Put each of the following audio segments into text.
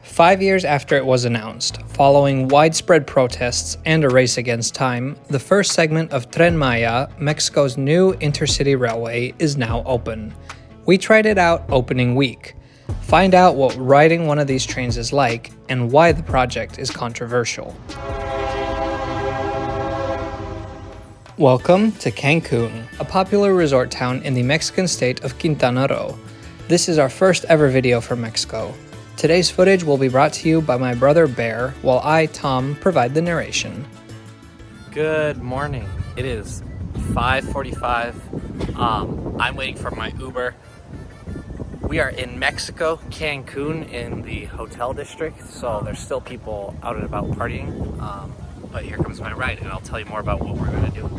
5 years after it was announced, following widespread protests and a race against time, the first segment of Tren Maya, Mexico's new intercity railway, is now open. We tried it out opening week. Find out what riding one of these trains is like and why the project is controversial. Welcome to Cancun, a popular resort town in the Mexican state of Quintana Roo. This is our first ever video for Mexico. Today's footage will be brought to you by my brother Bear, while I, Tom, provide the narration. Good morning. It is 5:45. I'm waiting for my Uber. We are in Mexico, Cancun, in the hotel district, so there's still people out and about partying. But here comes my ride, and I'll tell you more about what we're going to do.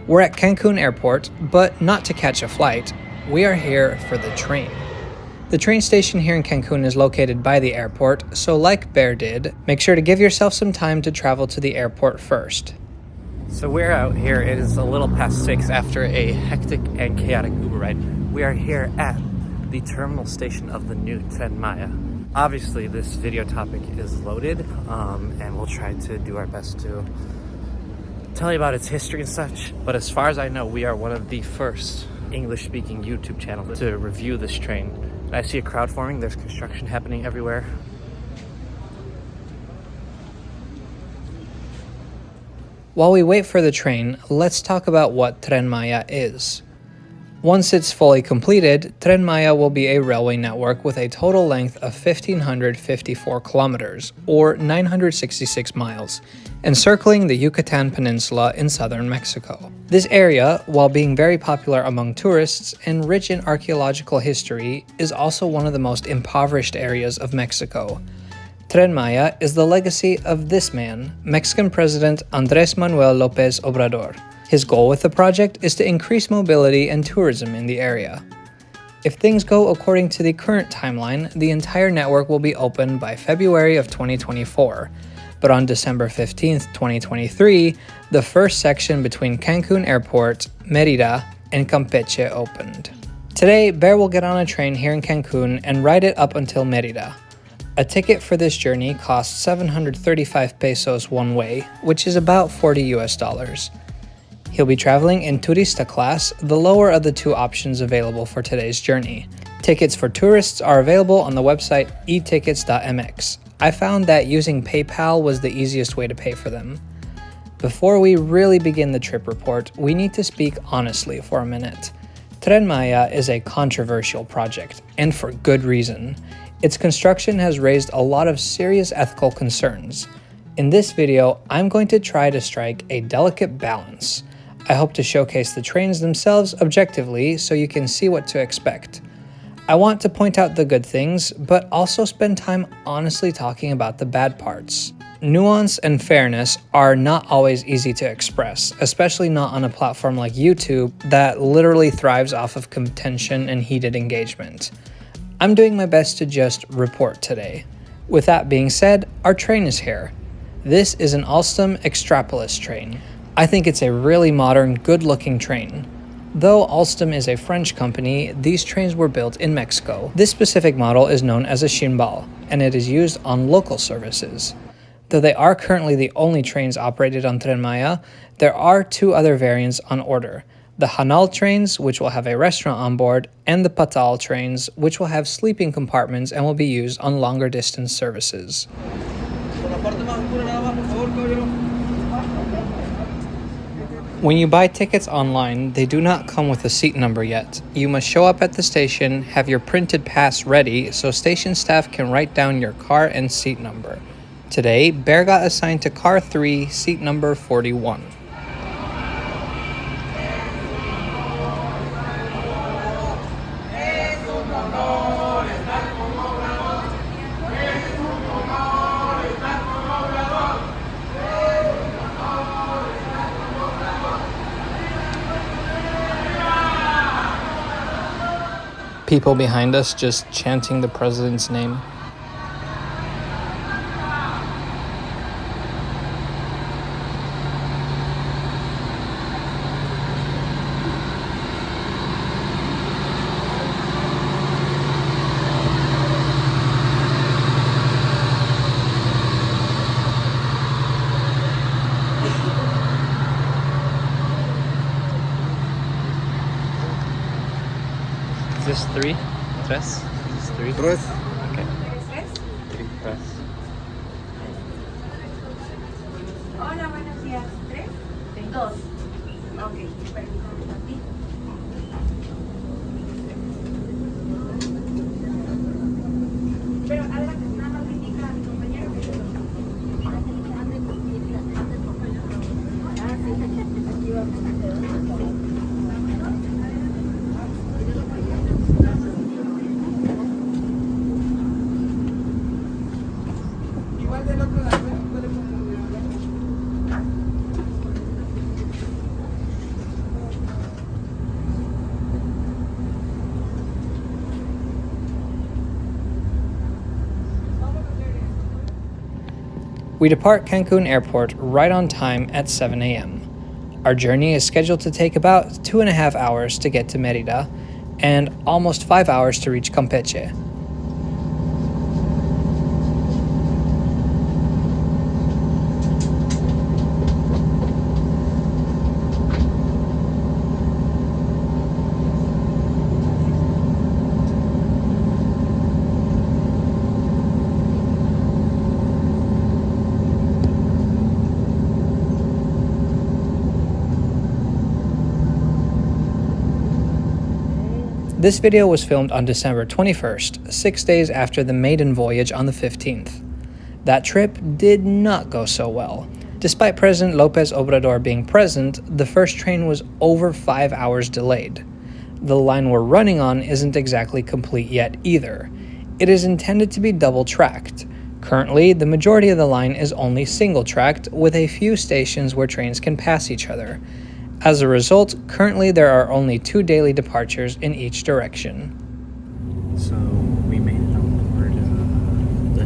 We're at Cancun Airport, but not to catch a flight. We are here for the train. The train station here in Cancun is located by the airport, so like Bear did, make sure to give yourself some time to travel to the airport first. So we're out here. It is a little past 6 after a hectic and chaotic Uber ride. We are here at the terminal station of the new Tren Maya. Obviously, this video topic is loaded, and we'll try to do our best to tell you about its history and such. But as far as I know, we are one of the first English-speaking YouTube channels to review this train. I see a crowd forming. There's construction happening everywhere. While we wait for the train, let's talk about what Tren Maya is. Once it's fully completed, Tren Maya will be a railway network with a total length of 1,554 kilometers, or 966 miles, encircling the Yucatán Peninsula in southern Mexico. This area, while being very popular among tourists and rich in archaeological history, is also one of the most impoverished areas of Mexico. Tren Maya is the legacy of this man, Mexican President Andrés Manuel Lopez Obrador. His goal with the project is to increase mobility and tourism in the area. If things go according to the current timeline, the entire network will be open by February of 2024. But on December 15th, 2023, the first section between Cancun Airport, Mérida, and Campeche opened. Today, Bear will get on a train here in Cancun and ride it up until Mérida. A ticket for this journey costs 735 pesos one way, which is about $40. He'll be traveling in Turista class, the lower of the two options available for today's journey. Tickets for tourists are available on the website eticket.mx. I found that using PayPal was the easiest way to pay for them. Before we really begin the trip report, we need to speak honestly for a minute. Tren Maya is a controversial project, and for good reason. Its construction has raised a lot of serious ethical concerns. In this video, I'm going to try to strike a delicate balance. I hope to showcase the trains themselves objectively so you can see what to expect. I want to point out the good things, but also spend time honestly talking about the bad parts. Nuance and fairness are not always easy to express, especially not on a platform like YouTube that literally thrives off of contention and heated engagement. I'm doing my best to just report today. With that being said, our train is here. This is an Alstom X'trapolis train. I think it's a really modern, good-looking train. Though Alstom is a French company, these trains were built in Mexico. This specific model is known as a Shinbal, and it is used on local services. Though they are currently the only trains operated on Tren Maya, there are two other variants on order. The Hanal trains, which will have a restaurant on board, and the Patal trains, which will have sleeping compartments and will be used on longer distance services. When you buy tickets online, they do not come with a seat number yet. You must show up at the station, have your printed pass ready so station staff can write down your car and seat number. Today, Bear got assigned to car 3, seat number 41. People behind us just chanting the president's name. this 3? Tres? Is this 3? Tres. Okay. 3 tres. Hola, buenos días. ¿Tres? Dos. Ok, permítame aquí. Pero adelante, nada más le indica a mi compañero que yo lo saco. Ah, sí, aquí vamos. Igual del otro lado, puede confundir. We depart Cancun Airport right on time at 7 a.m. Our journey is scheduled to take about 2.5 hours to get to Mérida and almost 5 hours to reach Campeche. This video was filmed on December 21st, 6 days after the maiden voyage on the 15th. That trip did not go so well. Despite President Lopez Obrador being present, the first train was over 5 hours delayed. The line we're running on isn't exactly complete yet either. It is intended to be double-tracked. Currently, the majority of the line is only single-tracked, with a few stations where trains can pass each other. As a result, currently there are only 2 daily departures in each direction. So we made it on board the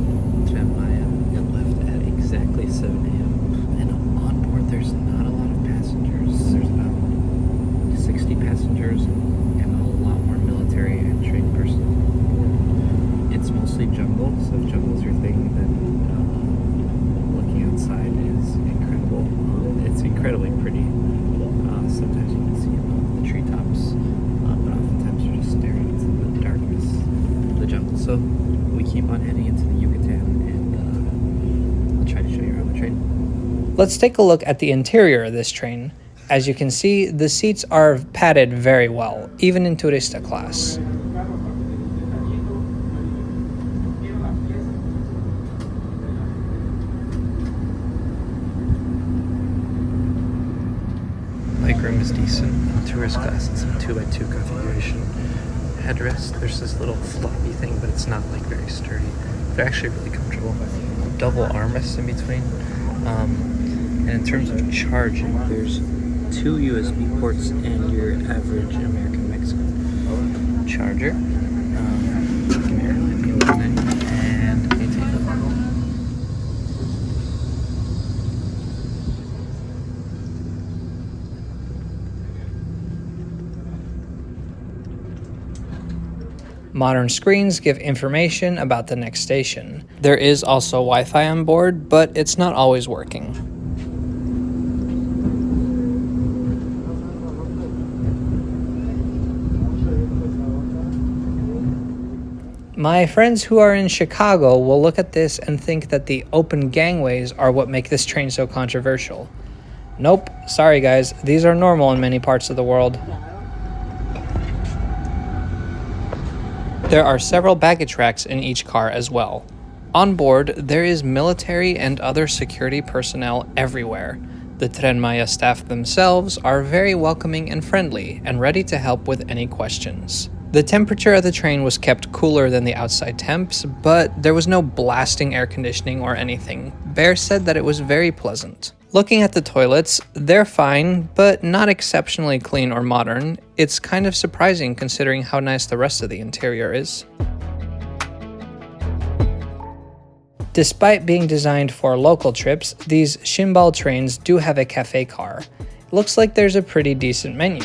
Tren Maya and left at exactly 7 a.m. And on board there's not a lot of passengers. There's about 60 passengers and a lot more military and trained personnel on board. It's mostly jungle, so if jungle's your thing, then looking outside is incredible. It's incredibly pretty. Sometimes you can see above the treetops, but oftentimes you're just staring into the darkness of the jungle. So we keep on heading into the Yucatán, and I'll try to show you around the train. Let's take a look at the interior of this train. As you can see, the seats are padded very well, even in Turista class. Legroom is decent. Tourist class, it's a 2x2 configuration. Headrest, there's this little floppy thing, but it's not like very sturdy. They're actually really comfortable. Double armrests in between. And in terms of charging, there's 2 USB ports and your average American Mexican charger. And maintain the model. Modern screens give information about the next station. There is also Wi-Fi on board, but it's not always working. My friends who are in Chicago will look at this and think that the open gangways are what make this train so controversial. Nope, sorry guys, these are normal in many parts of the world. There are several baggage racks in each car as well. On board, there is military and other security personnel everywhere. The Tren Maya staff themselves are very welcoming and friendly and ready to help with any questions. The temperature of the train was kept cooler than the outside temps, but there was no blasting air conditioning or anything. Bear said that it was very pleasant. Looking at the toilets, they're fine, but not exceptionally clean or modern. It's kind of surprising considering how nice the rest of the interior is. Despite being designed for local trips, these Shinbal trains do have a cafe car. Looks like there's a pretty decent menu.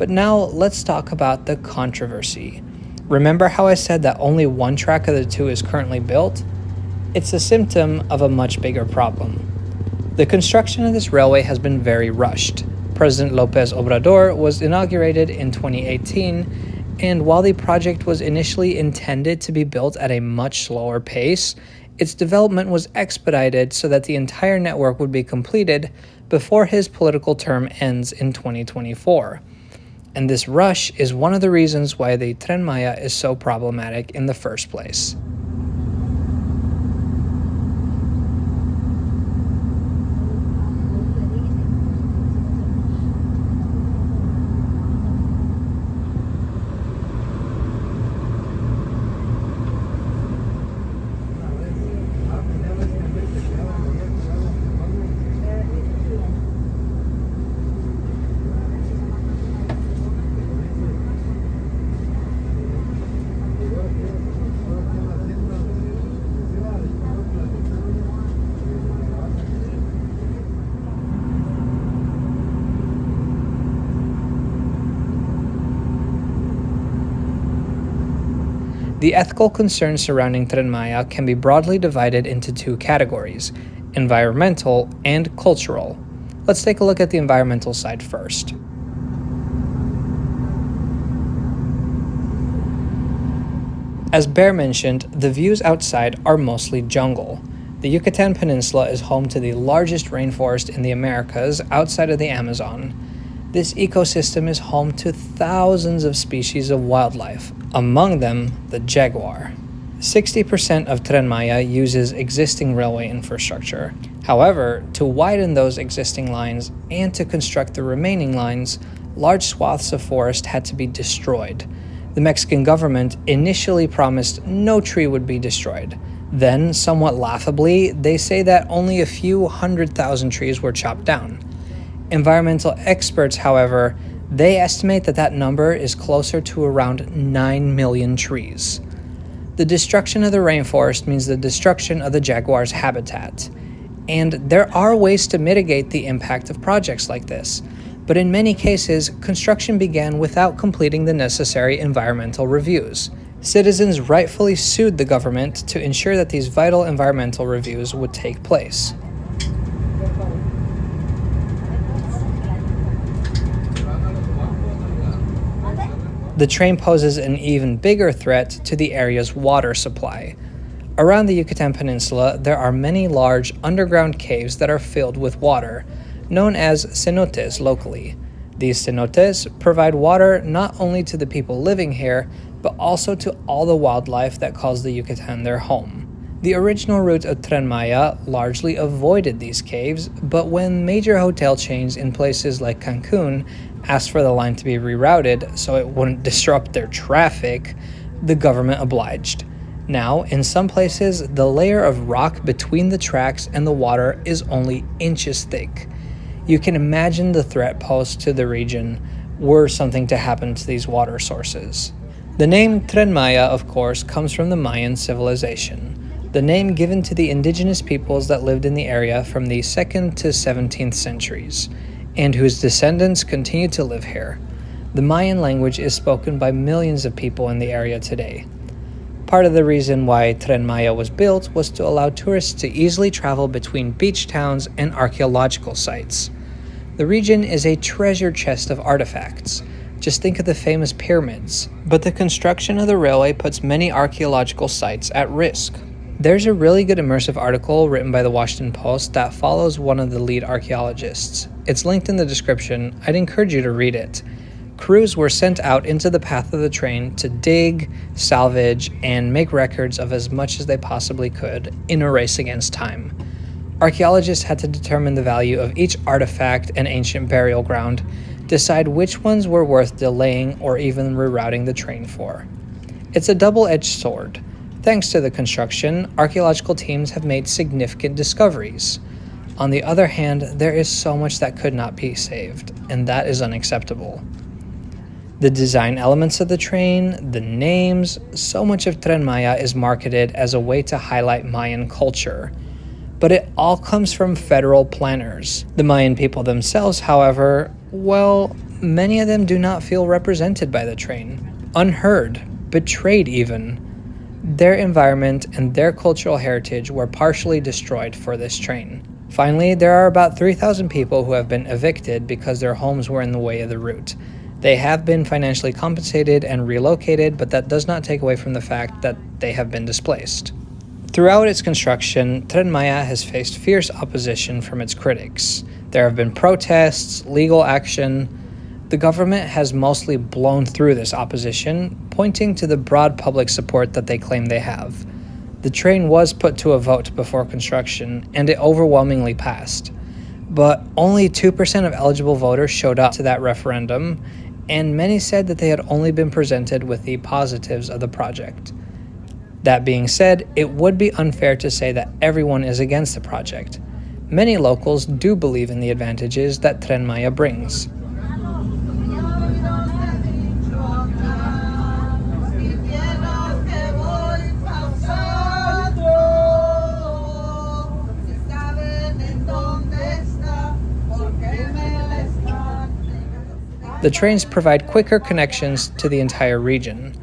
But now let's talk about the controversy. Remember how I said that only one track of the two is currently built? It's a symptom of a much bigger problem. The construction of this railway has been very rushed. President Lopez Obrador was inaugurated in 2018, and while the project was initially intended to be built at a much slower pace, its development was expedited so that the entire network would be completed before his political term ends in 2024. And this rush is one of the reasons why the Tren Maya is so problematic in the first place. The ethical concerns surrounding Tren Maya can be broadly divided into two categories: environmental and cultural. Let's take a look at the environmental side first. As Bear mentioned, the views outside are mostly jungle. The Yucatán Peninsula is home to the largest rainforest in the Americas outside of the Amazon. This ecosystem is home to thousands of species of wildlife, among them the jaguar. 60% of Tren Maya uses existing railway infrastructure. However, to widen those existing lines and to construct the remaining lines, large swaths of forest had to be destroyed. The Mexican government initially promised no tree would be destroyed. Then, somewhat laughably, they say that only a few 100,000 trees were chopped down. Environmental experts, however, they estimate that that number is closer to around 9 million trees. The destruction of the rainforest means the destruction of the jaguar's habitat. And there are ways to mitigate the impact of projects like this, but in many cases, construction began without completing the necessary environmental reviews. Citizens rightfully sued the government to ensure that these vital environmental reviews would take place. The train poses an even bigger threat to the area's water supply. Around the Yucatán Peninsula, there are many large underground caves that are filled with water, known as cenotes locally. These cenotes provide water not only to the people living here, but also to all the wildlife that calls the Yucatán their home. The original route of Tren Maya largely avoided these caves, but when major hotel chains in places like Cancun asked for the line to be rerouted so it wouldn't disrupt their traffic, the government obliged. Now, in some places, the layer of rock between the tracks and the water is only inches thick. You can imagine the threat posed to the region were something to happen to these water sources. The name Tren Maya, of course, comes from the Mayan civilization, the name given to the indigenous peoples that lived in the area from the 2nd to 17th centuries, and whose descendants continue to live here. The Mayan language is spoken by millions of people in the area today. Part of the reason why Tren Maya was built was to allow tourists to easily travel between beach towns and archaeological sites. The region is a treasure chest of artifacts. Just think of the famous pyramids. But the construction of the railway puts many archaeological sites at risk. There's a really good immersive article written by the Washington Post that follows one of the lead archaeologists. It's linked in the description. I'd encourage you to read it. Crews were sent out into the path of the train to dig, salvage, and make records of as much as they possibly could in a race against time. Archaeologists had to determine the value of each artifact and ancient burial ground, decide which ones were worth delaying or even rerouting the train for. It's a double-edged sword. Thanks to the construction, archaeological teams have made significant discoveries. On the other hand, there is so much that could not be saved, and that is unacceptable. The design elements of the train, the names, so much of Tren Maya is marketed as a way to highlight Mayan culture. But it all comes from federal planners. The Mayan people themselves, however, well, many of them do not feel represented by the train, unheard, betrayed even. Their environment and their cultural heritage were partially destroyed for this train. Finally, there are about 3,000 people who have been evicted because their homes were in the way of the route. They have been financially compensated and relocated, but that does not take away from the fact that they have been displaced. Throughout its construction, Tren Maya has faced fierce opposition from its critics. There have been protests, legal action. The government has mostly blown through this opposition, pointing to the broad public support that they claim they have. The train was put to a vote before construction, and it overwhelmingly passed. But only 2% of eligible voters showed up to that referendum, and many said that they had only been presented with the positives of the project. That being said, it would be unfair to say that everyone is against the project. Many locals do believe in the advantages that Tren Maya brings. The trains provide quicker connections to the entire region.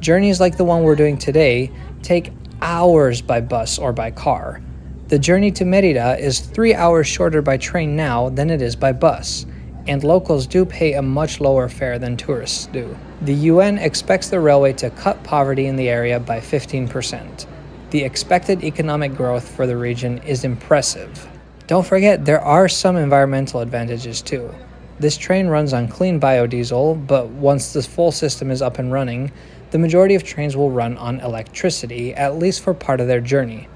Journeys like the one we're doing today take hours by bus or by car. The journey to Mérida is 3 hours shorter by train now than it is by bus, and locals do pay a much lower fare than tourists do. The UN expects the railway to cut poverty in the area by 15%. The expected economic growth for the region is impressive. Don't forget, there are some environmental advantages too. This train runs on clean biodiesel, but once the full system is up and running, the majority of trains will run on electricity, at least for part of their journey.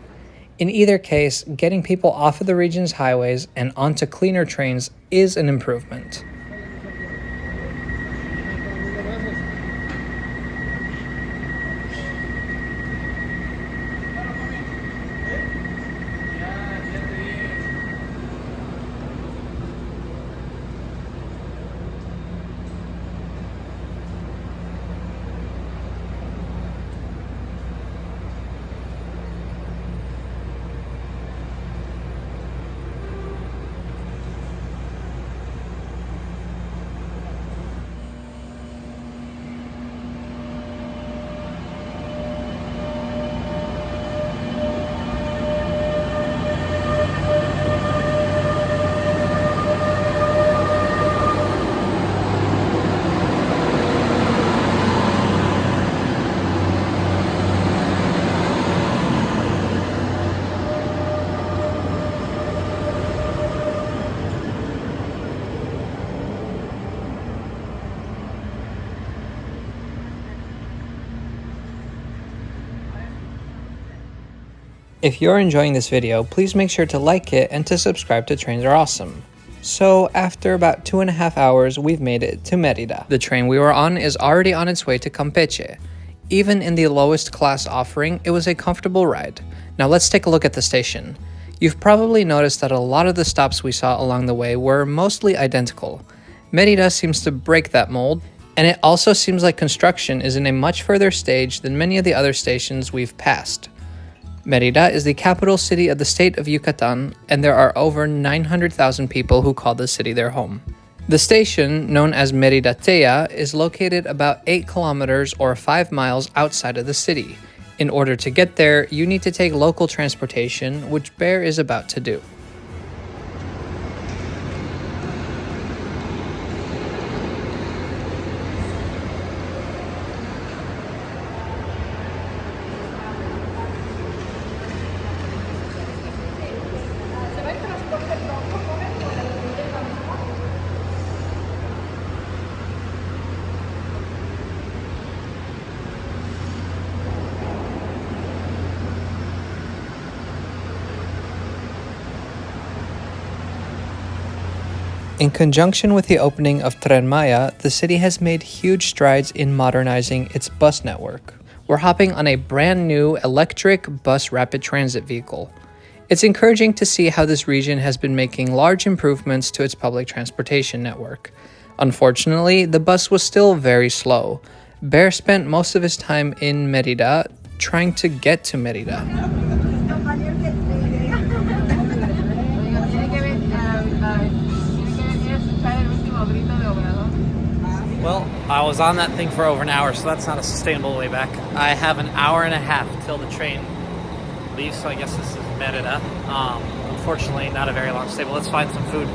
In either case, getting people off of the region's highways and onto cleaner trains is an improvement. If you're enjoying this video, please make sure to like it and to subscribe to Trains Are Awesome. So after about 2.5 hours, we've made it to Mérida. The train we were on is already on its way to Campeche. Even in the lowest class offering, it was a comfortable ride. Now let's take a look at the station. You've probably noticed that a lot of the stops we saw along the way were mostly identical. Mérida seems to break that mold, and it also seems like construction is in a much further stage than many of the other stations we've passed. Mérida is the capital city of the state of Yucatán, and there are over 900,000 people who call the city their home. The station, known as Mérida Teya, is located about 8 kilometers or 5 miles outside of the city. In order to get there, you need to take local transportation, which Bear is about to do. In conjunction with the opening of Tren Maya, the city has made huge strides in modernizing its bus network. We're hopping on a brand new electric bus rapid transit vehicle. It's encouraging to see how this region has been making large improvements to its public transportation network. Unfortunately, the bus was still very slow. Bear spent most of his time in Mérida trying to get to Mérida. I was on that thing for over an hour, so that's not a sustainable way back. I have an hour and a half till the train leaves, so I guess this is Mérida. Unfortunately, not a very long stay, but let's find some food,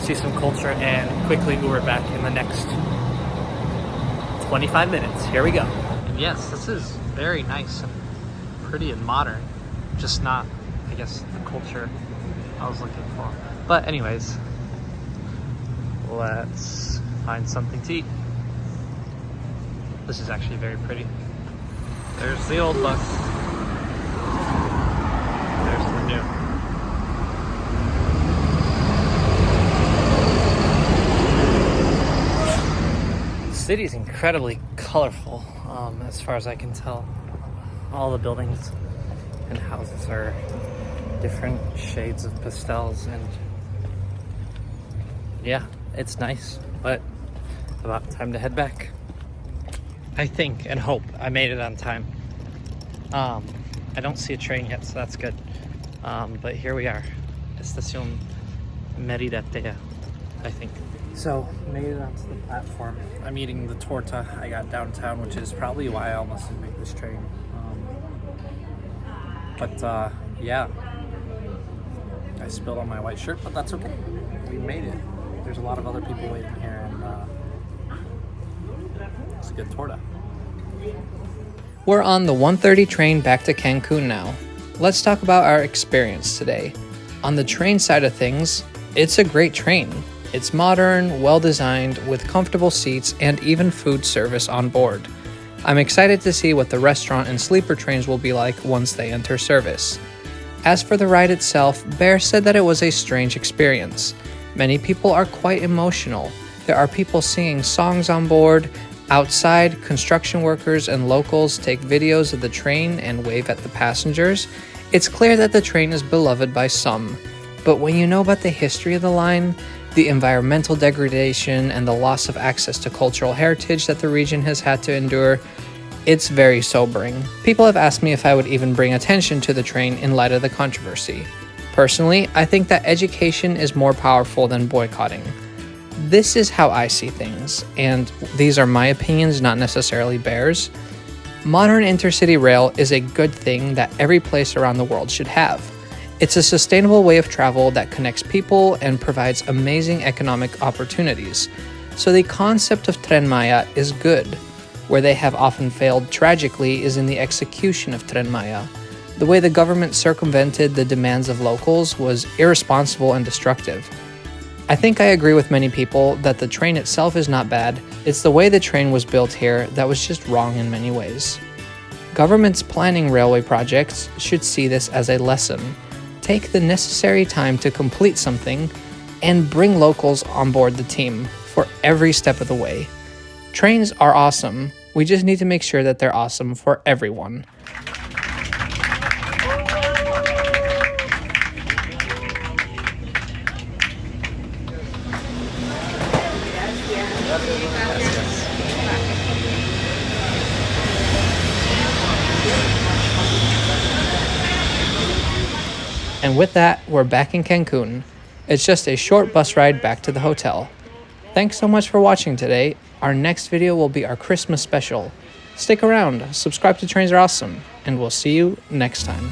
see some culture, and quickly Uber back in the next 25 minutes. Here we go. And yes, this is very nice and pretty and modern, just not, I guess, the culture I was looking for. But anyways, let's find something to eat. This is actually very pretty. There's the old bus. There's the new. The city's incredibly colorful, as far as I can tell. All the buildings and houses are different shades of pastels, and yeah, it's nice, but about time to head back. I think and hope I made it on time. I don't see a train yet, so that's good. But here we are, Estación Mérida Teya, I think. So, made it onto the platform. I'm eating the torta I got downtown, which is probably why I almost didn't make this train. Yeah. I spilled on my white shirt, but that's okay. We made it. There's a lot of other people waiting here, and it's a good torta. We're on the 1:30 train back to Cancun now. Let's talk about our experience today. On the train side of things, it's a great train. It's modern, well-designed, with comfortable seats and even food service on board. I'm excited to see what the restaurant and sleeper trains will be like once they enter service. As for the ride itself, Bear said that it was a strange experience. Many people are quite emotional. There are people singing songs on board. Outside, construction workers and locals take videos of the train and wave at the passengers. It's clear that the train is beloved by some. But when you know about the history of the line, the environmental degradation, and the loss of access to cultural heritage that the region has had to endure, it's very sobering. People have asked me if I would even bring attention to the train in light of the controversy. Personally, I think that education is more powerful than boycotting. This is how I see things, and these are my opinions, not necessarily Bear's. Modern intercity rail is a good thing that every place around the world should have. It's a sustainable way of travel that connects people and provides amazing economic opportunities. So the concept of Tren Maya is good. Where they have often failed tragically is in the execution of Tren Maya. The way the government circumvented the demands of locals was irresponsible and destructive. I think I agree with many people that the train itself is not bad. It's the way the train was built here that was just wrong in many ways. Governments planning railway projects should see this as a lesson. Take the necessary time to complete something and bring locals on board the team for every step of the way. Trains are awesome. We just need to make sure that they're awesome for everyone. And with that, we're back in Cancun. It's just a short bus ride back to the hotel. Thanks so much for watching today. Our next video will be our Christmas special. Stick around, subscribe to Trains Are Awesome, and we'll see you next time.